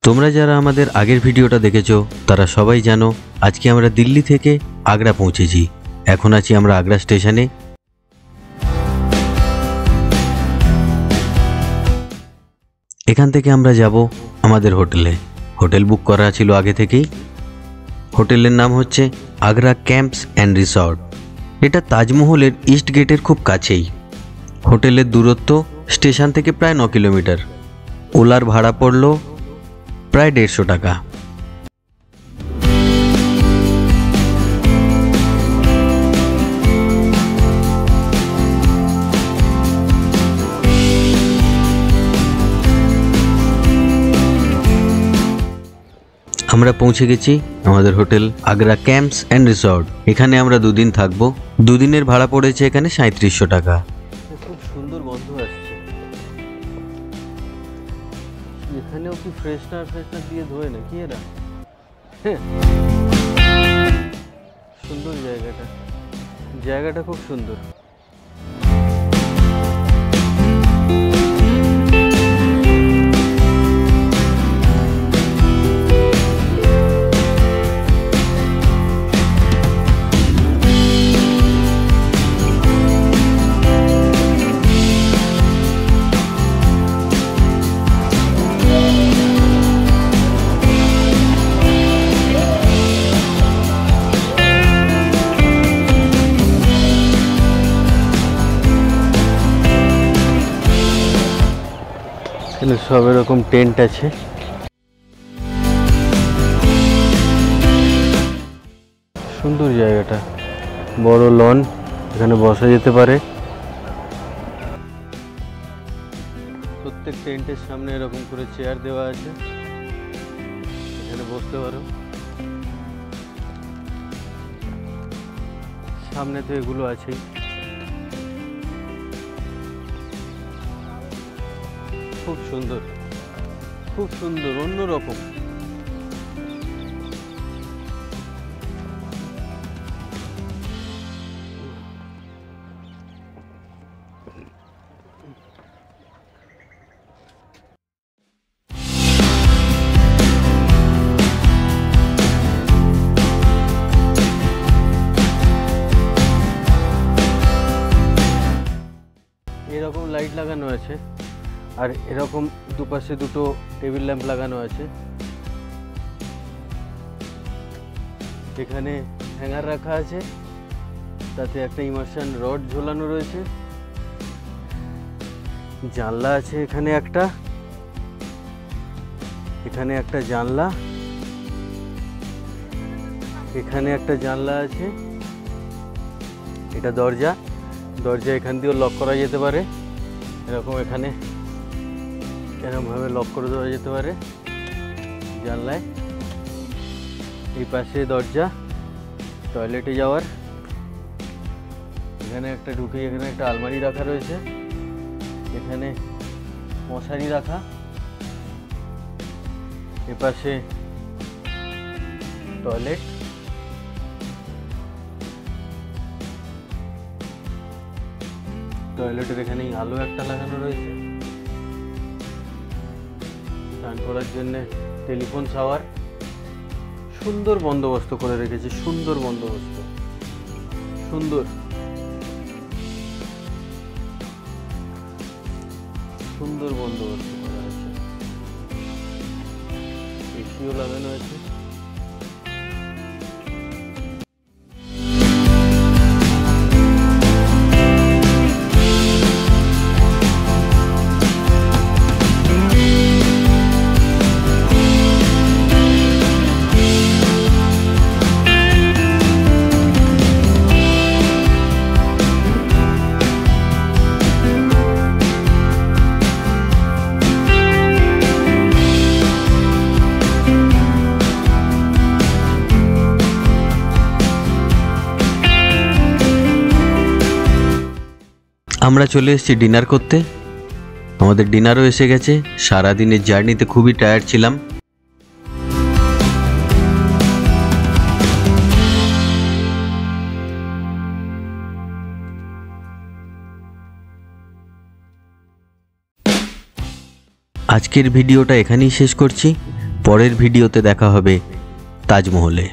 তোমরা যারা আমাদের আগের ভিডিওটা দেখেছো তারা সবাই জানো আজকে আমরা দিল্লি থেকে আগ্রা পৌঁছেছি। এখন আছি আমরা আগ্রা স্টেশনে। এখান থেকে আমরা যাব আমাদের হোটেলে। হোটেল বুক করা ছিল আগে থেকেই। হোটেলের নাম হচ্ছে আগ্রা ক্যাম্পস অ্যান্ড রিসর্ট। এটা তাজমহলের ইস্ট গেটের খুব কাছেই। হোটেলের দূরত্ব স্টেশন থেকে প্রায় 9 কিলোমিটার। ওলার ভাড়া পড়ল প্রায় 150 টাকা। আমরা পৌঁছে গেছি আমাদের hotel Agra camps and resort. এখানে আমরা 2 দিন থাকবো। 2 দিনের ভাড়া পড়েছে এখানে 3700 টাকা। খুব সুন্দর গন্ধ আসছে। এখানেও কি ফ্রেশনার দিয়ে ধোয় না কি এরা? সুন্দর জায়গাটা খুব সুন্দর। এখানে সব এরকম টেন্ট আছে। সুন্দর জায়গাটা, বড় লন, এখানে বসা যেতে পারে। প্রত্যেক টেন্টের সামনে এরকম করে চেয়ার দেওয়া আছে, এখানে বসতে পারো। সামনে তো এগুলো আছেই। খুব সুন্দর অন্যরকম। এরকম লাইট লাগানো আছে, আর এরকম দুপাশে দুটো টেবিল ল্যাম্প লাগানো আছে। এখানে হ্যাঙ্গার রাখা আছে, তাতে একটা ইমার্শন রড ঝোলানো রয়েছে। জানলা আছে এখানে একটা জানলা, এখানে একটা জানলা আছে। এটা দরজা এখান দিয়েও লক করা যেতে পারে। এরকম এখানে এরকমভাবে লক করে দেওয়া যেতে পারে জানলায়। এই পাশে দরজা টয়লেটে যাওয়ার। এখানে একটা ঢুকে, এখানে একটা আলমারি রাখা রয়েছে, এখানে মশারি রাখা। এ পাশে টয়লেট। টয়লেটের এখানে আলো একটা লাগানো রয়েছে। স্নান করার জন্য টেলিফোন শাওয়ার। সুন্দর বন্দোবস্ত করে রেখেছে, সুন্দর বন্দোবস্ত করা আছে। এসিও লাগানো আছে। আমরা চলে এসেছি ডিনার করতে। আমাদের ডিনারও এসে গেছে। সারাদিনের জার্নিতে খুবই টায়ার্ড ছিলাম। আজকের ভিডিওটা এখানেই শেষ করছি। পরের ভিডিওতে দেখা হবে তাজমহলে।